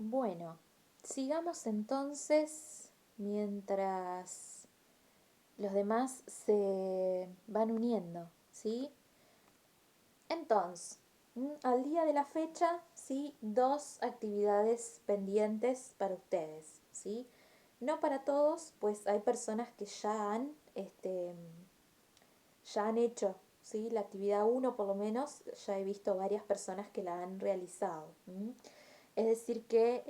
Bueno, sigamos entonces mientras los demás se van uniendo, ¿sí? Entonces, al día de la fecha, ¿sí? 2 actividades pendientes para ustedes, ¿sí? No para todos, pues hay personas que ya han hecho, ¿sí? La actividad uno por lo menos, ya he visto varias personas que la han realizado. Es decir que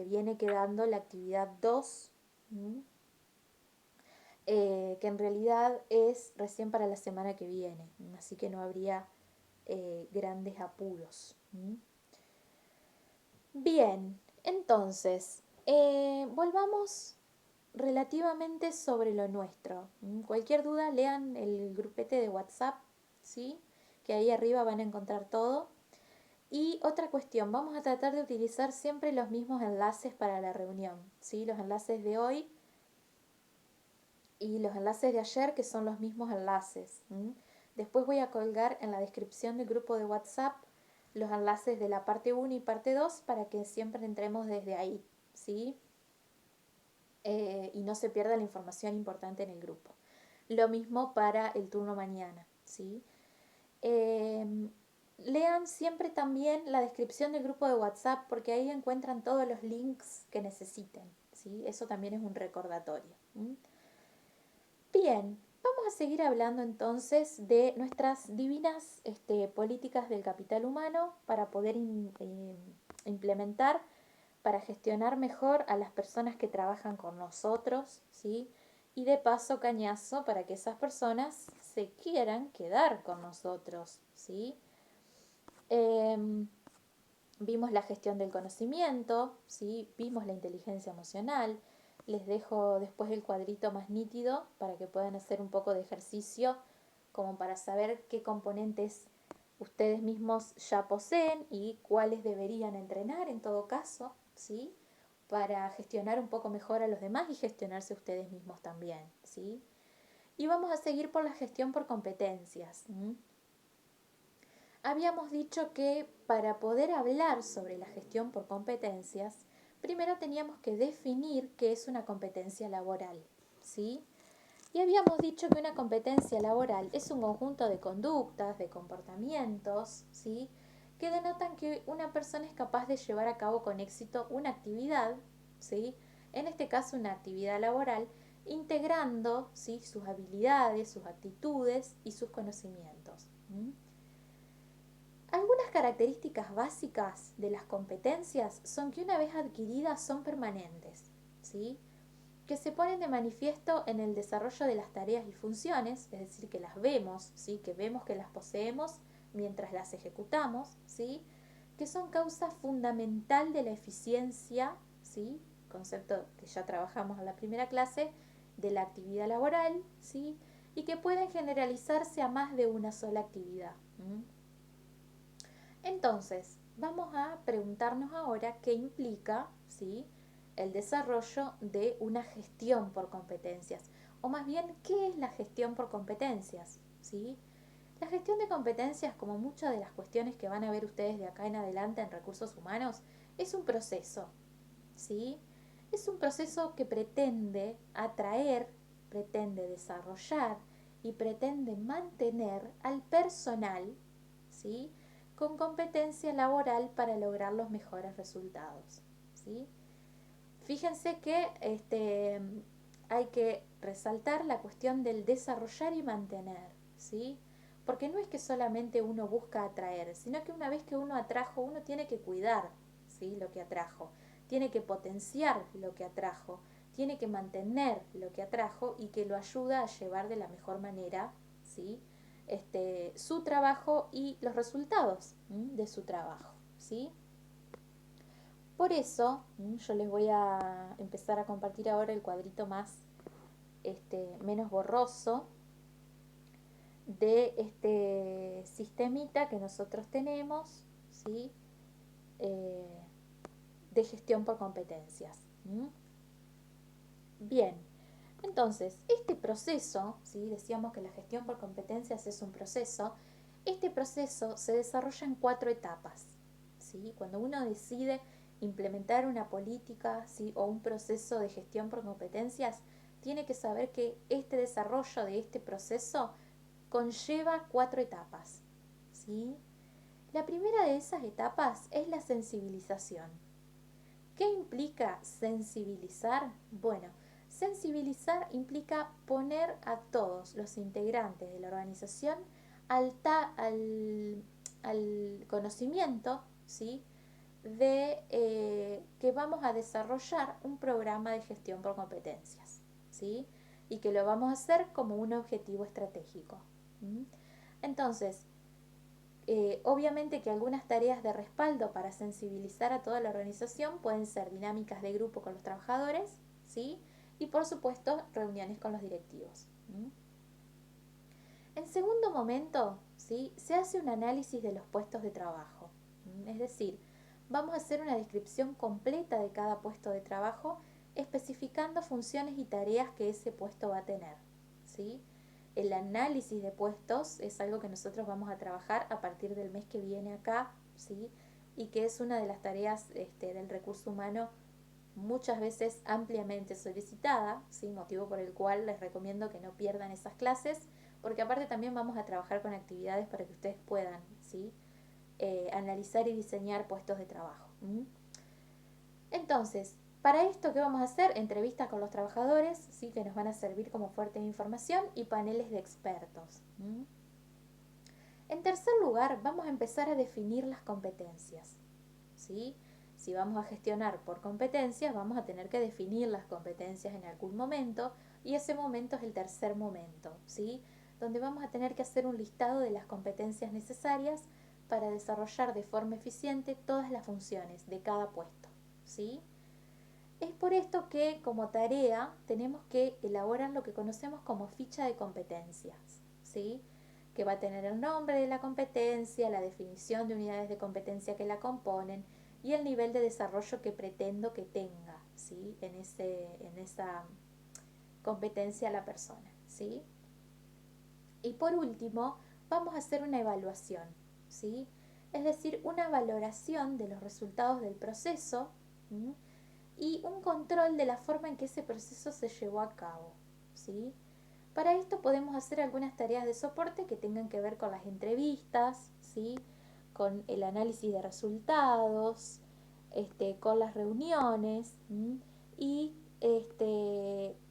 viene quedando la actividad 2, que en realidad es recién para la semana que viene, así que no habría grandes apuros. Bien, entonces, volvamos relativamente sobre lo nuestro. Cualquier duda, lean el grupete de WhatsApp, ¿sí? Que ahí arriba van a encontrar todo. Y otra cuestión, vamos a tratar de utilizar siempre los mismos enlaces para la reunión, ¿sí? Los enlaces de hoy y los enlaces de ayer, que son los mismos enlaces. Después voy a colgar en la descripción del grupo de WhatsApp los enlaces de la parte 1 y parte 2 para que siempre entremos desde ahí, ¿sí? Y no se pierda la información importante en el grupo. Lo mismo para el turno mañana, ¿sí? Lean siempre también la descripción del grupo de WhatsApp porque ahí encuentran todos los links que necesiten, ¿sí? Eso también es un recordatorio. Bien, vamos a seguir hablando entonces de nuestras divinas políticas del capital humano para poder implementar, para gestionar mejor a las personas que trabajan con nosotros, ¿sí? Y de paso, cañazo, para que esas personas se quieran quedar con nosotros, ¿sí? Em, Vimos la gestión del conocimiento, ¿sí? Vimos la inteligencia emocional. Les dejo después el cuadrito más nítido para que puedan hacer un poco de ejercicio como para saber qué componentes ustedes mismos ya poseen y cuáles deberían entrenar en todo caso, ¿sí? Para gestionar un poco mejor a los demás y gestionarse ustedes mismos también, ¿sí? Y vamos a seguir por la gestión por competencias. Habíamos dicho que para poder hablar sobre la gestión por competencias, primero teníamos que definir qué es una competencia laboral, ¿sí? Y habíamos dicho que una competencia laboral es un conjunto de conductas, de comportamientos, ¿sí? Que denotan que una persona es capaz de llevar a cabo con éxito una actividad, ¿sí? En este caso una actividad laboral, integrando, ¿sí? Sus habilidades, sus actitudes y sus conocimientos. Algunas características básicas de las competencias son que una vez adquiridas son permanentes, ¿sí? Que se ponen de manifiesto en el desarrollo de las tareas y funciones, es decir, que las vemos, ¿sí? Que vemos que las poseemos mientras las ejecutamos, ¿sí? Que son causa fundamental de la eficiencia, ¿sí? Concepto que ya trabajamos en la primera clase, de la actividad laboral, ¿sí? Y que pueden generalizarse a más de una sola actividad. Entonces, vamos a preguntarnos ahora qué implica, ¿sí? El desarrollo de una gestión por competencias, o más bien, ¿qué es la gestión por competencias? ¿Sí? La gestión de competencias, como muchas de las cuestiones que van a ver ustedes de acá en adelante en recursos humanos, es un proceso, ¿sí? Es un proceso que pretende atraer, pretende desarrollar y pretende mantener al personal, ¿sí? Con competencia laboral para lograr los mejores resultados, ¿sí? Fíjense que hay que resaltar la cuestión del desarrollar y mantener, ¿sí? Porque no es que solamente uno busca atraer, sino que una vez que uno atrajo, uno tiene que cuidar, ¿sí? Lo que atrajo, tiene que potenciar lo que atrajo, tiene que mantener lo que atrajo y que lo ayuda a llevar de la mejor manera, ¿sí? Su trabajo y los resultados de su trabajo, ¿sí? Por eso, yo les voy a empezar a compartir ahora el cuadrito más, menos borroso de este sistemita que nosotros tenemos, ¿sí? Eh, de gestión por competencias. Bien, entonces, este proceso, ¿sí? Decíamos que la gestión por competencias es un proceso, este proceso se desarrolla en 4 etapas, ¿sí? Cuando uno decide implementar una política, ¿sí? O un proceso de gestión por competencias, tiene que saber que este desarrollo de este proceso conlleva 4 etapas, ¿sí? La primera de esas etapas es la sensibilización. ¿Qué implica sensibilizar? Bueno, sensibilizar implica poner a todos los integrantes de la organización al conocimiento, ¿sí? De que vamos a desarrollar un programa de gestión por competencias, ¿sí? Y que lo vamos a hacer como un objetivo estratégico. Entonces, obviamente que algunas tareas de respaldo para sensibilizar a toda la organización pueden ser dinámicas de grupo con los trabajadores, ¿sí? Y por supuesto reuniones con los directivos. En segundo momento, ¿sí? Se hace un análisis de los puestos de trabajo. Es decir, vamos a hacer una descripción completa de cada puesto de trabajo, especificando funciones y tareas que ese puesto va a tener, ¿sí? El análisis de puestos es algo que nosotros vamos a trabajar a partir del mes que viene acá, ¿sí? Y que es una de las tareas del recurso humano muchas veces ampliamente solicitada, ¿sí? Motivo por el cual les recomiendo que no pierdan esas clases, porque aparte también vamos a trabajar con actividades para que ustedes puedan, ¿sí? Analizar y diseñar puestos de trabajo. Entonces, para esto, ¿qué vamos a hacer? Entrevistas con los trabajadores, ¿sí? Que nos van a servir como fuente de información, y paneles de expertos. En tercer lugar, vamos a empezar a definir las competencias, ¿sí? Si vamos a gestionar por competencias, vamos a tener que definir las competencias en algún momento, y ese momento es el tercer momento, ¿sí? Donde vamos a tener que hacer un listado de las competencias necesarias para desarrollar de forma eficiente todas las funciones de cada puesto, ¿sí? Es por esto que como tarea tenemos que elaborar lo que conocemos como ficha de competencias, ¿sí? Que va a tener el nombre de la competencia, la definición de unidades de competencia que la componen y el nivel de desarrollo que pretendo que tenga, ¿sí? En esa competencia la persona, ¿sí? Y por último, vamos a hacer una evaluación, ¿sí? Es decir, una valoración de los resultados del proceso, ¿sí? Y un control de la forma en que ese proceso se llevó a cabo, ¿sí? Para esto podemos hacer algunas tareas de soporte que tengan que ver con las entrevistas, ¿sí? Con el análisis de resultados, con las reuniones, y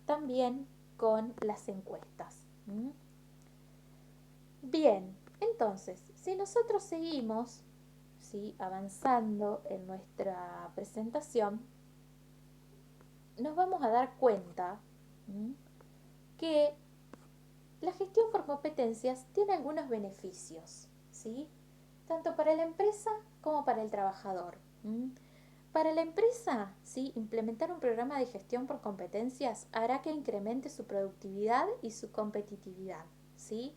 también con las encuestas. Bien, entonces, si nosotros seguimos, ¿sí? Avanzando en nuestra presentación, nos vamos a dar cuenta que la gestión por competencias tiene algunos beneficios, ¿sí? Tanto para la empresa como para el trabajador. Para la empresa, ¿sí? Implementar un programa de gestión por competencias hará que incremente su productividad y su competitividad, ¿sí?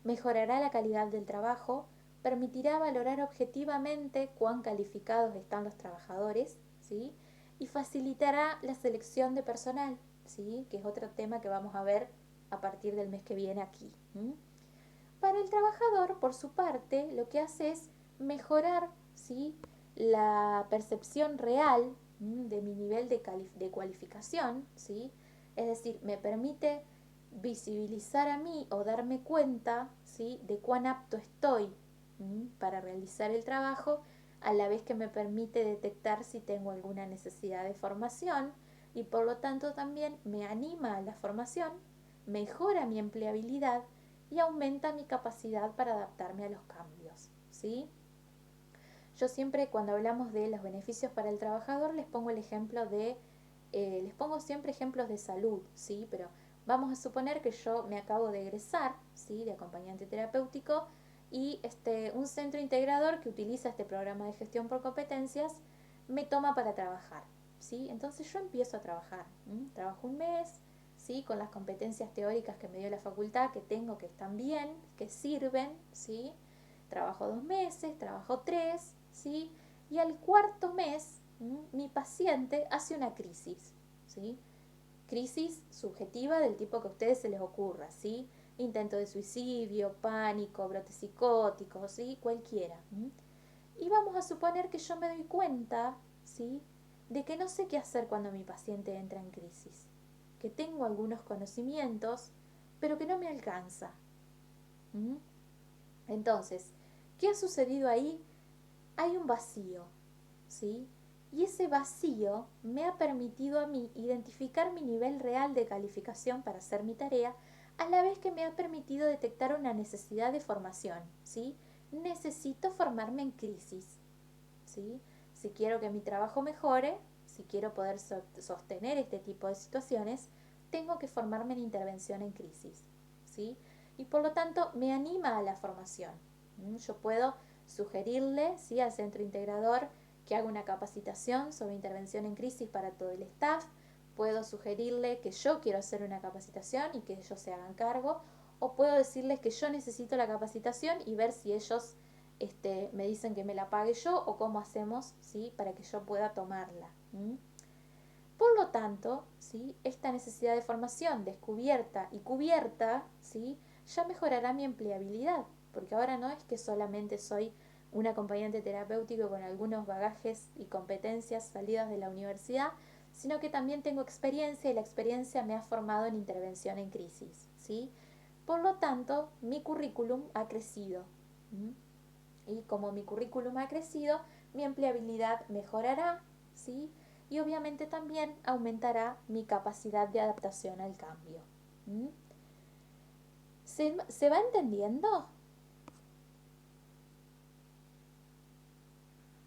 Mejorará la calidad del trabajo, permitirá valorar objetivamente cuán calificados están los trabajadores, ¿sí? Y facilitará la selección de personal, ¿sí? Que es otro tema que vamos a ver a partir del mes que viene aquí. Para el trabajador, por su parte, lo que hace es mejorar, ¿sí? La percepción real de mi nivel de cualificación, ¿sí? Es decir, me permite visibilizar a mí o darme cuenta, ¿sí? De cuán apto estoy para realizar el trabajo, a la vez que me permite detectar si tengo alguna necesidad de formación, y por lo tanto también me anima a la formación, mejora mi empleabilidad y aumenta mi capacidad para adaptarme a los cambios, ¿sí? Yo siempre, cuando hablamos de los beneficios para el trabajador, les pongo el ejemplo les pongo siempre ejemplos de salud, ¿sí? Pero vamos a suponer que yo me acabo de egresar, ¿sí? De acompañante terapéutico, y un centro integrador que utiliza este programa de gestión por competencias me toma para trabajar, ¿sí? Entonces yo empiezo a trabajar, trabajo un mes, ¿sí? Con las competencias teóricas que me dio la facultad, que tengo, que están bien, que sirven, ¿sí? Trabajo 2 meses, trabajo 3, ¿sí? Y al cuarto mes, mi paciente hace una crisis, ¿sí? Crisis subjetiva del tipo que a ustedes se les ocurra, ¿sí? Intento de suicidio, pánico, brote psicótico, ¿sí? Cualquiera. Y vamos a suponer que yo me doy cuenta ¿sí? De que no sé qué hacer cuando mi paciente entra en crisis, que tengo algunos conocimientos, pero que no me alcanza. ¿Mm? Entonces, ¿qué ha sucedido ahí? Hay un vacío, ¿sí? Y ese vacío me ha permitido a mí identificar mi nivel real de calificación para hacer mi tarea, a la vez que me ha permitido detectar una necesidad de formación, ¿sí? Necesito formarme en crisis, ¿sí? Si quiero que mi trabajo mejore, si quiero poder sostener este tipo de situaciones, tengo que formarme en intervención en crisis, ¿sí? Y por lo tanto me anima a la formación. Yo puedo sugerirle, ¿sí?, al centro integrador que haga una capacitación sobre intervención en crisis para todo el staff. Puedo sugerirle que yo quiero hacer una capacitación y que ellos se hagan cargo, o puedo decirles que yo necesito la capacitación y ver si ellos me dicen que me la pague yo o cómo hacemos, ¿sí?, para que yo pueda tomarla. Por lo tanto, ¿sí?, esta necesidad de formación descubierta y cubierta, ¿sí?, ya mejorará mi empleabilidad, porque ahora no es que solamente soy un acompañante terapéutico con algunos bagajes y competencias salidas de la universidad, sino que también tengo experiencia y la experiencia me ha formado en intervención en crisis, ¿sí? Por lo tanto, mi currículum ha crecido. Y como mi currículum ha crecido, mi empleabilidad mejorará, ¿sí? Y obviamente también aumentará mi capacidad de adaptación al cambio. ¿Mm? ¿Se va entendiendo?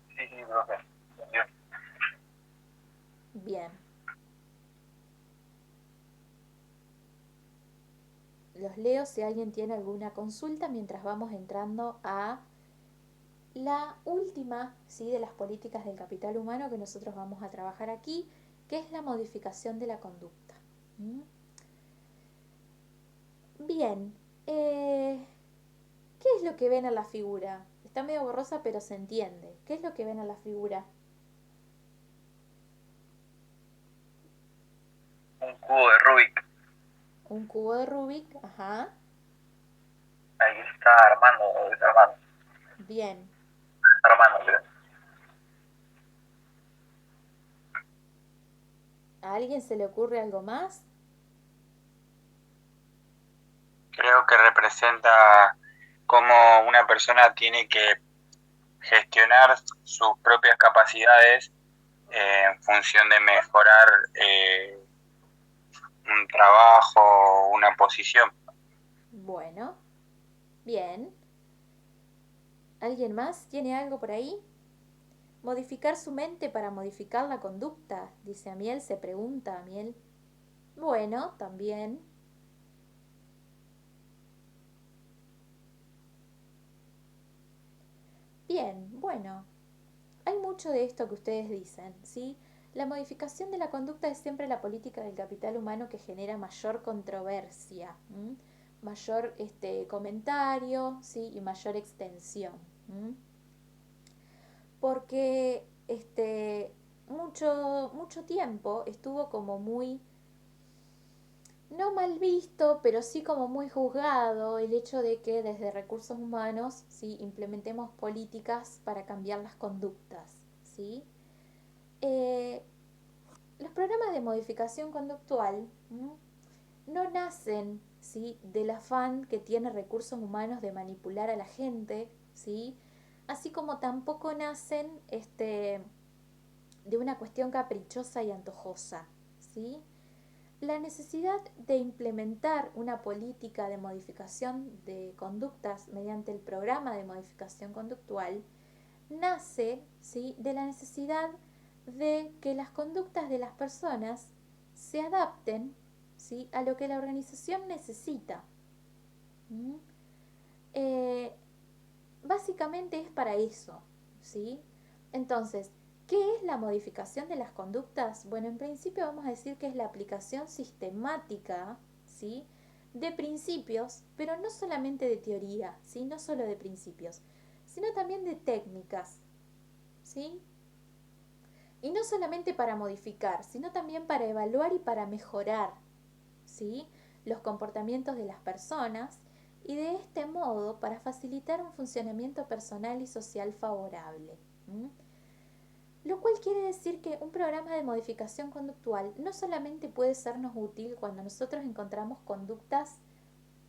Sí, sí, profe. Entendió. Bien. Los leo si alguien tiene alguna consulta mientras vamos entrando a la última, ¿sí?, de las políticas del capital humano que nosotros vamos a trabajar aquí, que es la modificación de la conducta. ¿Mm? Bien, ¿qué es lo que ven en la figura? Está medio borrosa, pero se entiende. ¿Qué es lo que ven en la figura? Un cubo de Rubik. Un cubo de Rubik, ajá. Ahí está armando, o desarmando. Bien. Armando, creo. ¿A alguien se le ocurre algo más? Creo que representa cómo una persona tiene que gestionar sus propias capacidades en función de mejorar un trabajo, una posición. Bueno, bien. ¿Alguien más tiene algo por ahí? Modificar su mente para modificar la conducta, dice Amiel, se pregunta Amiel. Bueno, también. Bien, bueno. Hay mucho de esto que ustedes dicen, ¿sí? La modificación de la conducta es siempre la política del capital humano que genera mayor controversia, mayor comentario, ¿sí?, y mayor extensión. Porque mucho tiempo estuvo como muy, no mal visto, pero sí como muy juzgado el hecho de que desde recursos humanos, ¿sí?, implementemos políticas para cambiar las conductas, ¿sí? Eh, los programas de modificación conductual no nacen, ¿sí?, del afán que tiene recursos humanos de manipular a la gente, ¿sí?, así como tampoco nacen de una cuestión caprichosa y antojosa, ¿sí? La necesidad de implementar una política de modificación de conductas mediante el programa de modificación conductual nace, ¿sí?, de la necesidad de que las conductas de las personas se adapten, ¿sí?, a lo que la organización necesita. ¿Mm? Eh, Básicamente es para eso, ¿sí? Entonces, ¿qué es la modificación de las conductas? Bueno, en principio vamos a decir que es la aplicación sistemática, ¿sí?, de principios, pero no solamente de teoría, ¿sí?, no solo de principios, sino también de técnicas, ¿sí? Y no solamente para modificar, sino también para evaluar y para mejorar, ¿sí?, los comportamientos de las personas y de este modo para facilitar un funcionamiento personal y social favorable. Lo cual quiere decir que un programa de modificación conductual no solamente puede sernos útil cuando nosotros encontramos conductas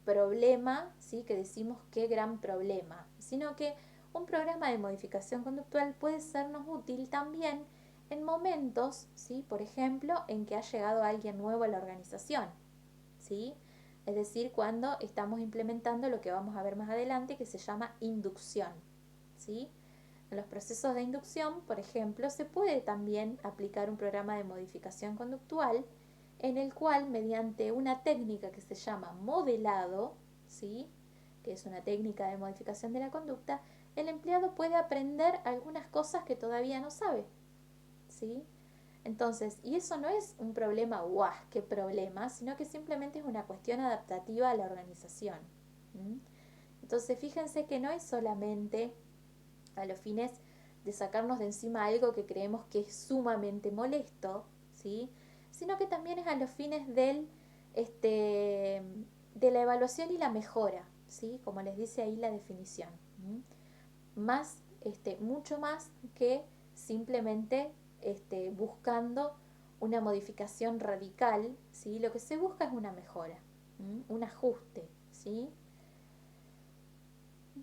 problema, ¿sí? Que decimos qué gran problema, sino que un programa de modificación conductual puede sernos útil también en momentos, ¿sí? Por ejemplo, en que ha llegado alguien nuevo a la organización, ¿sí? Es decir, cuando estamos implementando lo que vamos a ver más adelante que se llama inducción, ¿sí? En los procesos de inducción, por ejemplo, se puede también aplicar un programa de modificación conductual en el cual, mediante una técnica que se llama modelado, ¿sí? Que es una técnica de modificación de la conducta, el empleado puede aprender algunas cosas que todavía no sabe, ¿sí? Entonces, y eso no es un problema, ¡guau! ¡Qué problema! Sino que simplemente es una cuestión adaptativa a la organización. ¿Mm? Entonces, fíjense que no es solamente a los fines de sacarnos de encima algo que creemos que es sumamente molesto, ¿sí? Sino que también es a los fines de la evaluación y la mejora, ¿sí? Como les dice ahí la definición. Más, mucho más que simplemente buscando una modificación radical, ¿sí? Lo que se busca es una mejora, un ajuste, ¿sí?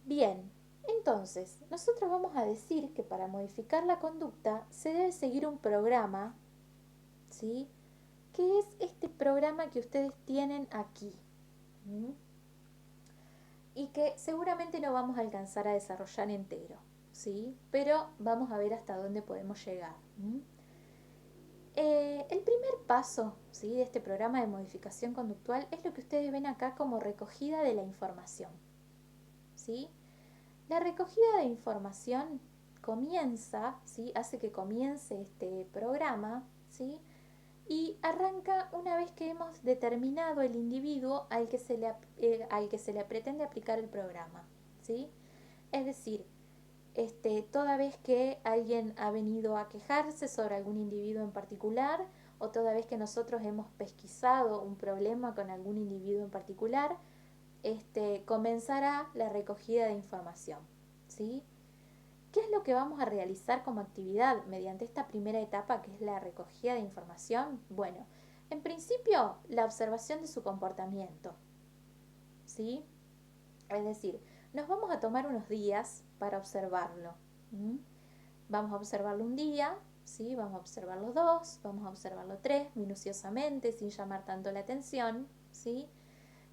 Bien, entonces, nosotros vamos a decir que para modificar la conducta se debe seguir un programa, ¿sí? Que es este programa que ustedes tienen aquí. ¿Mm? Y que seguramente no vamos a alcanzar a desarrollar entero, ¿sí? Pero vamos a ver hasta dónde podemos llegar. El primer paso, ¿sí? De este programa de modificación conductual es lo que ustedes ven acá como recogida de la información, ¿sí? La recogida de información comienza, ¿sí? Hace que comience este programa, ¿sí? Y arranca una vez que hemos determinado el individuo al que se le pretende aplicar el programa, ¿sí? Es decir, toda vez que alguien ha venido a quejarse sobre algún individuo en particular o toda vez que nosotros hemos pesquisado un problema con algún individuo en particular, comenzará la recogida de información, ¿sí? ¿Qué es lo que vamos a realizar como actividad mediante esta primera etapa que es la recogida de información? Bueno, en principio la observación de su comportamiento, ¿sí? Es decir, nos vamos a tomar unos días para observarlo. ¿Mm? Vamos a observarlo un día, ¿sí? Vamos a observarlo dos, vamos a observarlo tres, minuciosamente, sin llamar tanto la atención, ¿sí?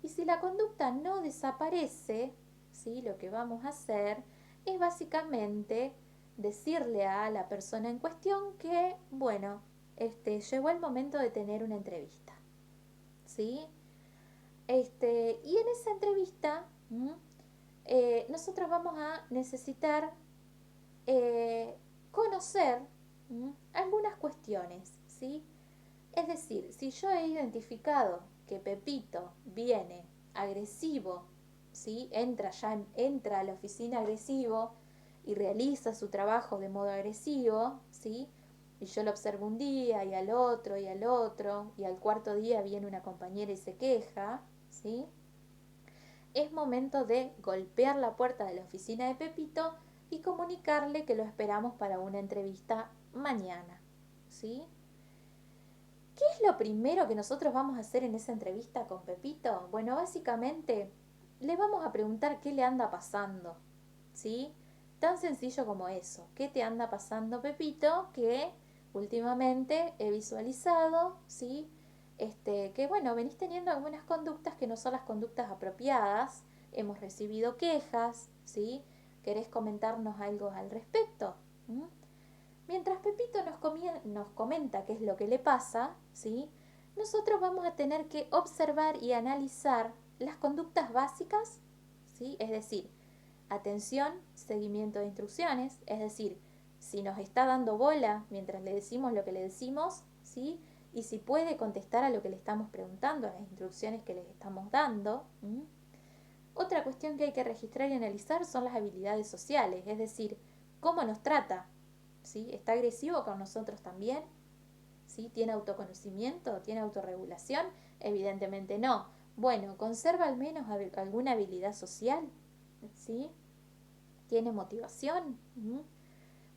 Y si la conducta no desaparece, ¿sí? Lo que vamos a hacer es básicamente decirle a la persona en cuestión que, bueno, llegó el momento de tener una entrevista, ¿sí? Y en esa entrevista, nosotros vamos a necesitar conocer algunas cuestiones, ¿sí? Es decir, si yo he identificado que Pepito viene agresivo, ¿sí? Entra a la oficina agresivo y realiza su trabajo de modo agresivo, ¿sí? Y yo lo observo un día y al otro y al otro y al cuarto día viene una compañera y se queja, ¿sí? Es momento de golpear la puerta de la oficina de Pepito y comunicarle que lo esperamos para una entrevista mañana, ¿sí? ¿Qué es lo primero que nosotros vamos a hacer en esa entrevista con Pepito? Bueno, básicamente le vamos a preguntar qué le anda pasando, ¿sí? Tan sencillo como eso. ¿Qué te anda pasando, Pepito? Que últimamente he visualizado, ¿sí? Que bueno, venís teniendo algunas conductas que no son las conductas apropiadas. Hemos recibido quejas, ¿sí? ¿Querés comentarnos algo al respecto? ¿Mm? Mientras Pepito nos comenta qué es lo que le pasa, ¿sí? Nosotros vamos a tener que observar y analizar las conductas básicas, ¿sí? Es decir, atención, seguimiento de instrucciones, es decir, si nos está dando bola mientras le decimos lo que le decimos, ¿sí? Y si puede contestar a lo que le estamos preguntando, a las instrucciones que le estamos dando. Otra cuestión que hay que registrar y analizar son las habilidades sociales, es decir, cómo nos trata, ¿sí? ¿Está agresivo con nosotros también? ¿Sí? ¿Tiene autoconocimiento? ¿Tiene autorregulación? Evidentemente no. Bueno, ¿conserva al menos alguna habilidad social? ¿Sí? ¿Tiene motivación?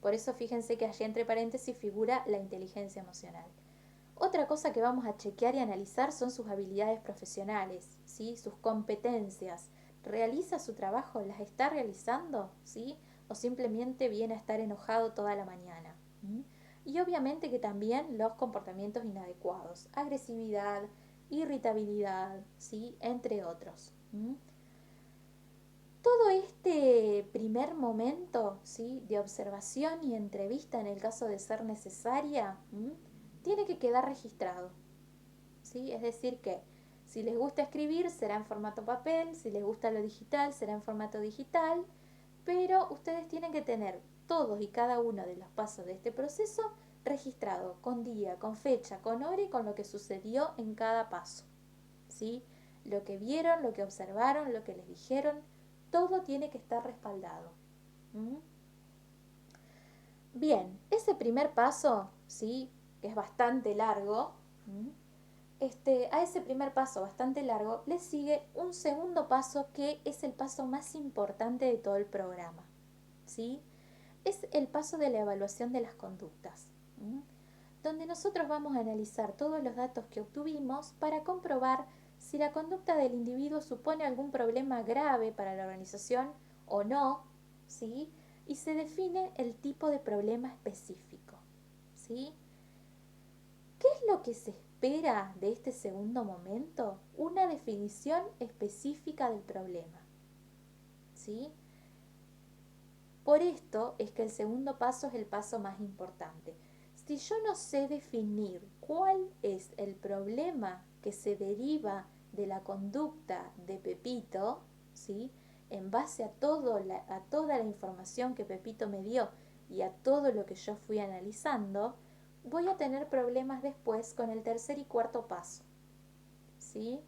Por eso fíjense que allí entre paréntesis figura la inteligencia emocional. Otra cosa que vamos a chequear y analizar son sus habilidades profesionales, ¿sí? Sus competencias. ¿Realiza su trabajo? ¿Las está realizando? ¿Sí? ¿O simplemente viene a estar enojado toda la mañana? ¿Mm? Y obviamente que también los comportamientos inadecuados, agresividad, irritabilidad, ¿sí? Entre otros. ¿Mm? Todo este primer momento, ¿sí? De observación y entrevista en el caso de ser necesaria, tiene que quedar registrado, ¿sí? Es decir que si les gusta escribir será en formato papel, si les gusta lo digital será en formato digital, pero ustedes tienen que tener todos y cada uno de los pasos de este proceso registrado con día, con fecha, con hora y con lo que sucedió en cada paso, ¿sí? Lo que vieron, lo que observaron, lo que les dijeron, todo tiene que estar respaldado. ¿Mm? Bien, ese primer paso, ¿sí? Que es bastante largo, a ese primer paso bastante largo le sigue un segundo paso que es el paso más importante de todo el programa, ¿sí? Es el paso de la evaluación de las conductas, donde nosotros vamos a analizar todos los datos que obtuvimos para comprobar si la conducta del individuo supone algún problema grave para la organización o no, ¿sí? Y se define el tipo de problema específico, ¿sí? ¿Qué es lo que se espera de este segundo momento? Una definición específica del problema, ¿sí? Por esto es que el segundo paso es el paso más importante. Si yo no sé definir cuál es el problema que se deriva de la conducta de Pepito, ¿sí? En base a toda la información que Pepito me dio y a todo lo que yo fui analizando, voy a tener problemas después con el tercer y cuarto paso, ¿sí?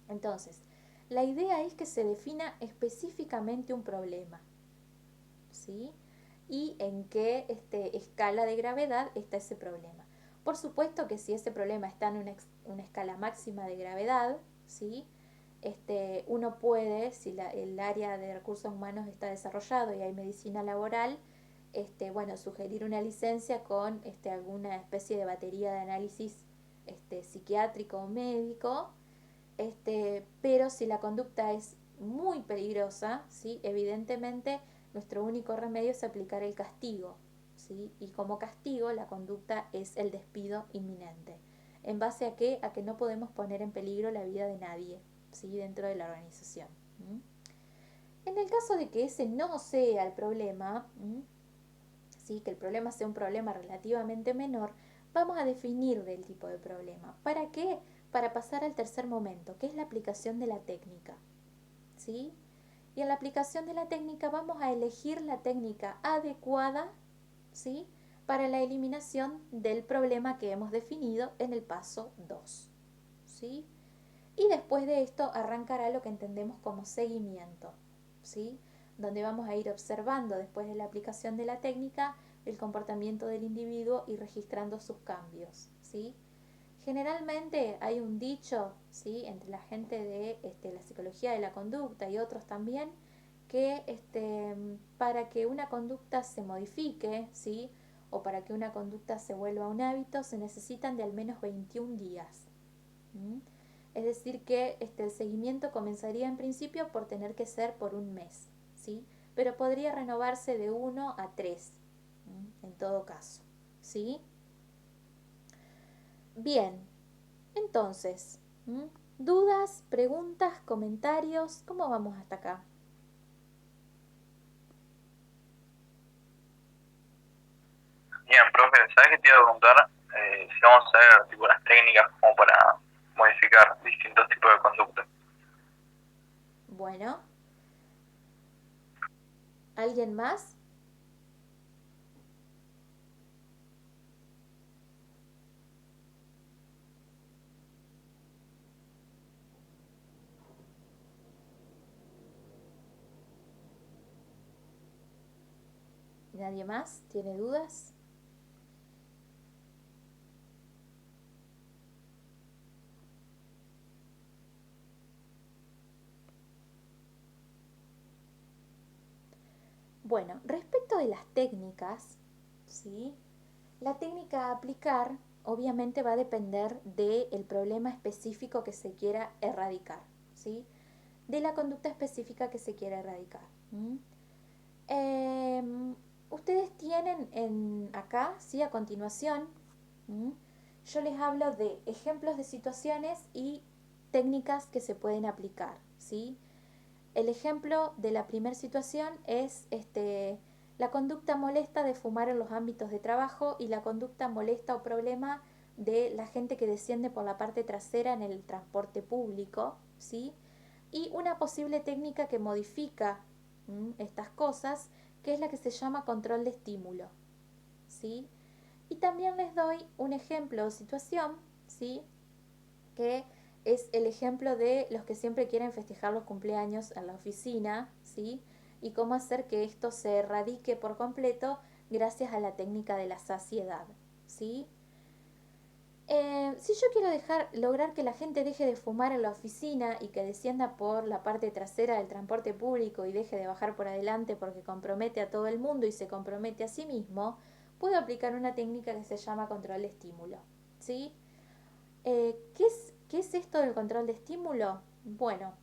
Entonces, la idea es que se defina específicamente un problema, ¿sí? Y en qué escala de gravedad está ese problema. Por supuesto que si ese problema está en una escala máxima de gravedad, ¿sí? Uno puede, si el área de recursos humanos está desarrollado y hay medicina laboral, bueno, sugerir una licencia con alguna especie de batería de análisis psiquiátrico o médico, pero si la conducta es muy peligrosa, ¿sí? Evidentemente nuestro único remedio es aplicar el castigo, ¿sí? Y como castigo la conducta es el despido inminente. ¿En base a qué? A que no podemos poner en peligro la vida de nadie, ¿sí? Dentro de la organización. En el caso de que ese no sea el problema, ¿sí? Que el problema sea un problema relativamente menor, vamos a definir del tipo de problema. ¿Para qué? Para pasar al tercer momento, que es la aplicación de la técnica, ¿sí? Y en la aplicación de la técnica vamos a elegir la técnica adecuada, ¿sí? Para la eliminación del problema que hemos definido en el paso 2, ¿sí? Y después de esto arrancará lo que entendemos como seguimiento, ¿sí? Donde vamos a ir observando después de la aplicación de la técnica el comportamiento del individuo y registrando sus cambios, ¿sí? Generalmente hay un dicho, ¿sí? Entre la gente de la psicología de la conducta y otros también, que para que una conducta se modifique, ¿sí? O para que una conducta se vuelva un hábito, se necesitan de al menos 21 días. Es decir que el seguimiento comenzaría en principio por tener que ser por un mes, ¿sí? Pero podría renovarse de 1 a 3, en todo caso, ¿sí? Bien, entonces, ¿dudas, preguntas, comentarios? ¿Cómo vamos hasta acá? Bien, profe, ¿sabes qué te iba a preguntar? Si vamos a ver tipo las técnicas como para modificar distintos tipos de conductas. Bueno, ¿alguien más? ¿Nadie más tiene dudas? Bueno, respecto de las técnicas, ¿sí? La técnica a aplicar obviamente va a depender del problema específico que se quiera erradicar, ¿sí? De la conducta específica que se quiera erradicar. Ustedes tienen acá, ¿sí? A continuación, yo les hablo de ejemplos de situaciones y técnicas que se pueden aplicar, ¿sí? El ejemplo de la primera situación es la conducta molesta de fumar en los ámbitos de trabajo y la conducta molesta o problema de la gente que desciende por la parte trasera en el transporte público, ¿sí? Y una posible técnica que modifica estas cosas, que es la que se llama control de estímulo, ¿sí? Y también les doy un ejemplo o situación, ¿sí? Que es el ejemplo de los que siempre quieren festejar los cumpleaños en la oficina, ¿sí? Y cómo hacer que esto se erradique por completo gracias a la técnica de la saciedad, ¿sí? Si yo quiero lograr que la gente deje de fumar en la oficina y que descienda por la parte trasera del transporte público y deje de bajar por adelante porque compromete a todo el mundo y se compromete a sí mismo, puedo aplicar una técnica que se llama control de estímulo, ¿sí? ¿Qué es esto del control de estímulo? Bueno,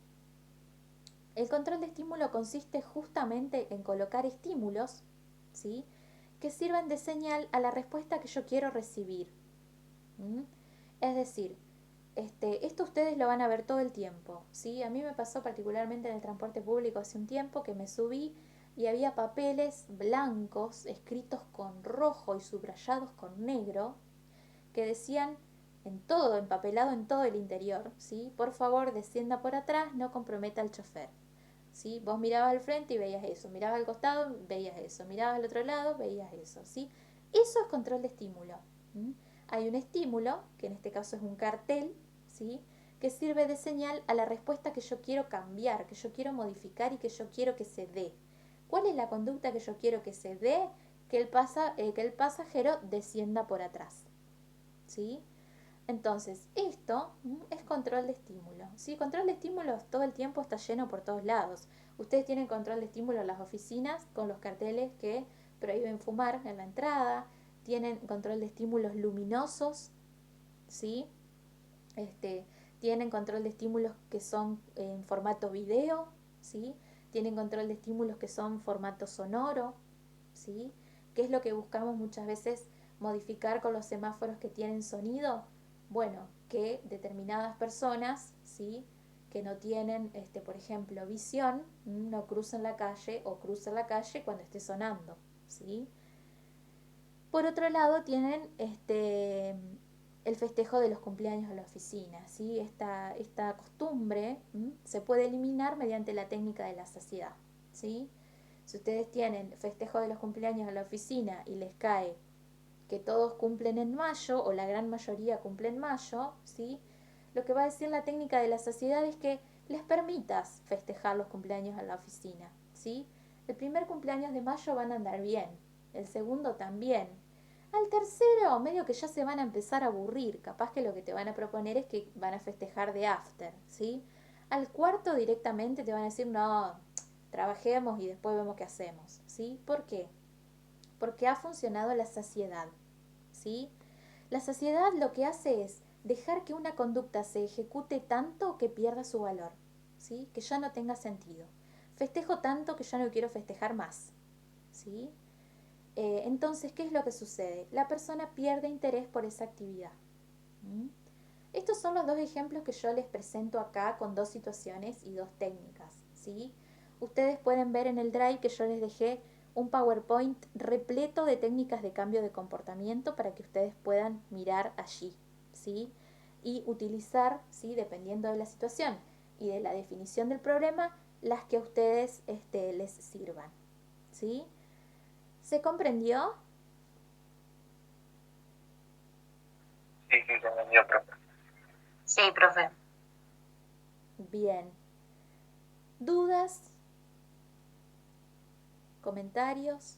el control de estímulo consiste justamente en colocar estímulos, ¿sí? Que sirvan de señal a la respuesta que yo quiero recibir. ¿Mm? Es decir, esto ustedes lo van a ver todo el tiempo, ¿sí? A mí me pasó particularmente en el transporte público hace un tiempo que me subí y había papeles blancos escritos con rojo y subrayados con negro que decían en todo, empapelado en todo el interior, ¿sí? Por favor, descienda por atrás, no comprometa al chofer, ¿sí? Vos mirabas al frente y veías eso, mirabas al costado, veías eso, mirabas al otro lado, veías eso, ¿sí? Eso es control de estímulo. Hay un estímulo, que en este caso es un cartel, ¿sí? Que sirve de señal a la respuesta que yo quiero cambiar, que yo quiero modificar y que yo quiero que se dé. ¿Cuál es la conducta que yo quiero que se dé? Que el pasajero descienda por atrás, ¿sí? Entonces, esto es control de estímulo, ¿sí? Control de estímulos todo el tiempo está lleno por todos lados. Ustedes tienen control de estímulo en las oficinas con los carteles que prohíben fumar en la entrada, tienen control de estímulos luminosos, ¿sí? Tienen control de estímulos que son en formato video, ¿sí? Tienen control de estímulos que son formato sonoro, ¿sí? ¿Qué es lo que buscamos muchas veces modificar con los semáforos que tienen sonido? Bueno, que determinadas personas, ¿sí? Que no tienen, por ejemplo, visión, no crucen la calle o crucen la calle cuando esté sonando, ¿sí? Por otro lado, tienen el festejo de los cumpleaños en la oficina, ¿sí? Esta costumbre se puede eliminar mediante la técnica de la saciedad, ¿sí? Si ustedes tienen festejo de los cumpleaños en la oficina y les cae que todos cumplen en mayo o la gran mayoría cumple en mayo, ¿sí? Lo que va a decir la técnica de la saciedad es que les permitas festejar los cumpleaños en la oficina, ¿sí? El primer cumpleaños de mayo van a andar bien, el segundo también. Al tercero, medio que ya se van a empezar a aburrir, capaz que lo que te van a proponer es que van a festejar de after, ¿sí? Al cuarto directamente te van a decir, no, trabajemos y después vemos qué hacemos, ¿sí? ¿Por qué? Porque ha funcionado la saciedad, ¿sí? La saciedad lo que hace es dejar que una conducta se ejecute tanto que pierda su valor, ¿sí? Que ya no tenga sentido. Festejo tanto que ya no quiero festejar más, ¿sí? Entonces, ¿qué es lo que sucede? La persona pierde interés por esa actividad. ¿Mm? Estos son los dos ejemplos que yo les presento acá con dos situaciones y dos técnicas, ¿sí? Ustedes pueden ver en el Drive que yo les dejé un PowerPoint repleto de técnicas de cambio de comportamiento para que ustedes puedan mirar allí, ¿sí? Y utilizar, ¿sí? Dependiendo de la situación y de la definición del problema, las que a ustedes les sirvan, ¿sí? ¿Se comprendió? Sí, sí, se entendió, profe. Sí, profe. Bien. ¿Dudas? ¿Comentarios?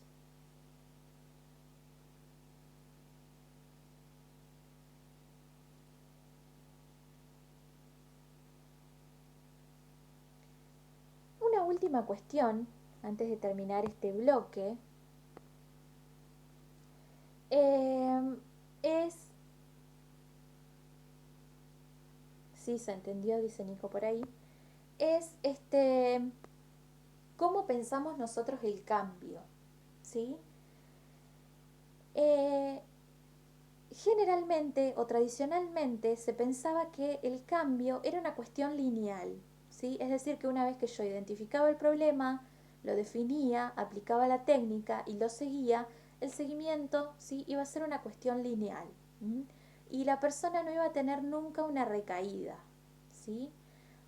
Una última cuestión antes de terminar este bloque, es, sí se entendió, dice Nico por ahí, es cómo pensamos nosotros el cambio, ¿sí? Generalmente o tradicionalmente se pensaba que el cambio era una cuestión lineal, ¿sí? Es decir, que una vez que yo identificaba el problema, lo definía, aplicaba la técnica y lo seguía, el seguimiento, ¿sí? Iba a ser una cuestión lineal. ¿Mm? Y la persona no iba a tener nunca una recaída, ¿sí?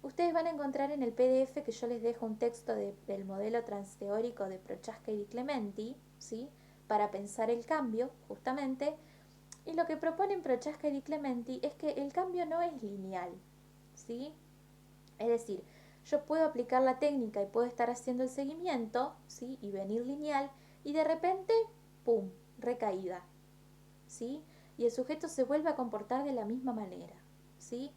Ustedes van a encontrar en el PDF que yo les dejo un texto del modelo transteórico de Prochaska y Di Clementi, ¿sí? Para pensar el cambio, justamente. Y lo que proponen Prochaska y Di Clementi es que el cambio no es lineal, ¿sí? Es decir, yo puedo aplicar la técnica y puedo estar haciendo el seguimiento, ¿sí? Y venir lineal, y de repente, ¡pum!, recaída, ¿sí? Y el sujeto se vuelve a comportar de la misma manera, ¿sí?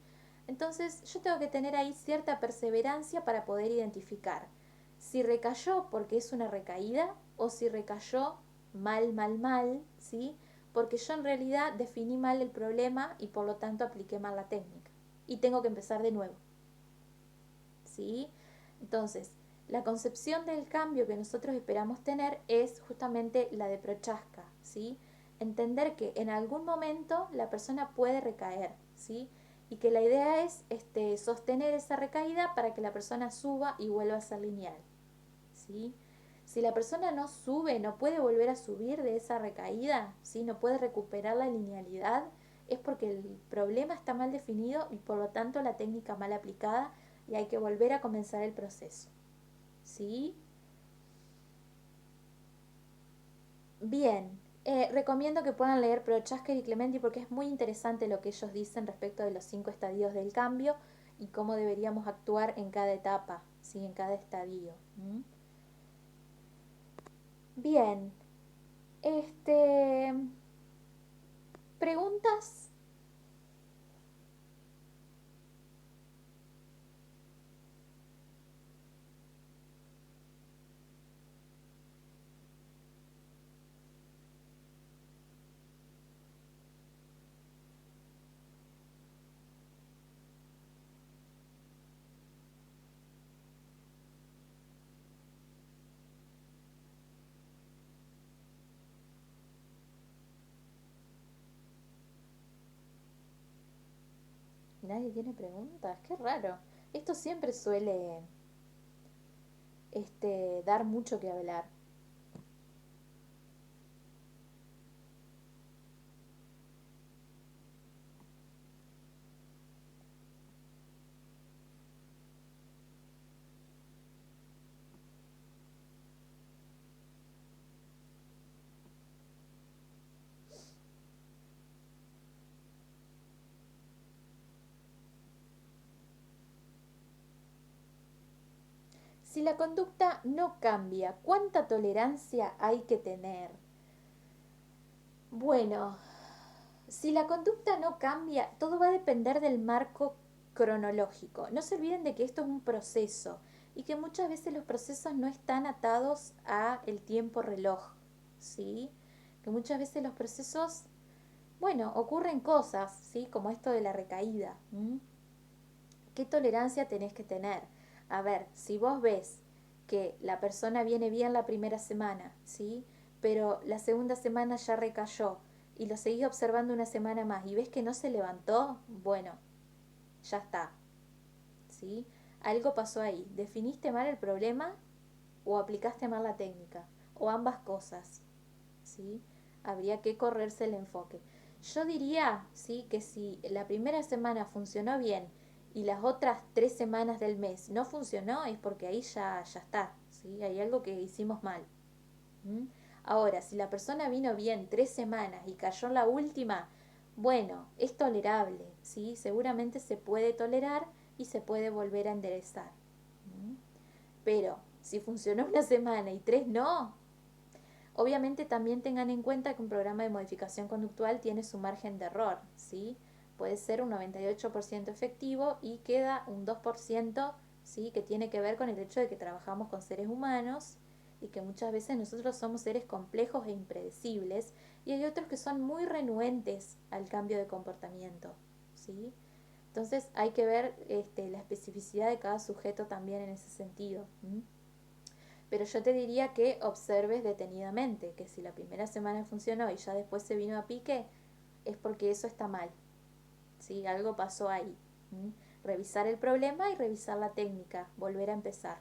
Entonces yo tengo que tener ahí cierta perseverancia para poder identificar si recayó porque es una recaída o si recayó mal, ¿sí? Porque yo en realidad definí mal el problema y por lo tanto apliqué mal la técnica. Y tengo que empezar de nuevo, ¿sí? Entonces, la concepción del cambio que nosotros esperamos tener es justamente la de Prochaska, ¿sí? Entender que en algún momento la persona puede recaer, ¿sí? Y que la idea es sostener esa recaída para que la persona suba y vuelva a ser lineal, ¿sí? Si la persona no sube, no puede volver a subir de esa recaída, ¿sí? No puede recuperar la linealidad, es porque el problema está mal definido y por lo tanto la técnica mal aplicada y hay que volver a comenzar el proceso, ¿sí? Bien, recomiendo que puedan leer Prochaska y Clementi porque es muy interesante lo que ellos dicen respecto de los 5 estadios del cambio y cómo deberíamos actuar en cada etapa, ¿sí? En cada estadio. ¿Mm? Bien, este, ¿preguntas? Nadie tiene preguntas, qué raro. Esto siempre suele dar mucho que hablar. Si la conducta no cambia, ¿cuánta tolerancia hay que tener? Bueno, si la conducta no cambia, todo va a depender del marco cronológico. No se olviden de que esto es un proceso y que muchas veces los procesos no están atados a el tiempo reloj, ¿sí? Que muchas veces los procesos, bueno, ocurren cosas, ¿sí? Como esto de la recaída. ¿M? ¿Qué tolerancia tenés que tener? A ver, si vos ves que la persona viene bien la primera semana, ¿sí? Pero la segunda semana ya recayó y lo seguís observando una semana más y ves que no se levantó, bueno, ya está, ¿sí? Algo pasó ahí. ¿Definiste mal el problema o aplicaste mal la técnica? O ambas cosas, ¿sí? Habría que correrse el enfoque. Yo diría, ¿sí? Que si la primera semana funcionó bien y las otras 3 semanas del mes no funcionó, es porque ahí ya está, ¿sí? Hay algo que hicimos mal. ¿Mm? Ahora, si la persona vino bien 3 semanas y cayó en la última, bueno, es tolerable, ¿sí? Seguramente se puede tolerar y se puede volver a enderezar. ¿Mm? Pero si funcionó una semana y 3 no, obviamente también tengan en cuenta que un programa de modificación conductual tiene su margen de error, ¿sí? Puede ser un 98% efectivo y queda un 2%, ¿sí? Que tiene que ver con el hecho de que trabajamos con seres humanos y que muchas veces nosotros somos seres complejos e impredecibles y hay otros que son muy renuentes al cambio de comportamiento, ¿sí? Entonces hay que ver la especificidad de cada sujeto también en ese sentido. Pero yo te diría que observes detenidamente, que si la primera semana funcionó y ya después se vino a pique, es porque eso está mal, ¿sí? Algo pasó ahí. Revisar el problema y revisar la técnica, volver a empezar,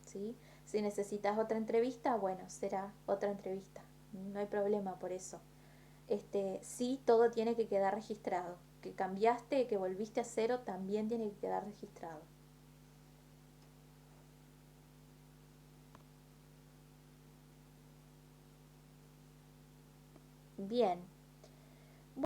¿sí? Si necesitas otra entrevista, bueno, será otra entrevista, no hay problema por eso. Sí, todo tiene que quedar registrado. Que cambiaste, que volviste a cero, también tiene que quedar registrado. Bien,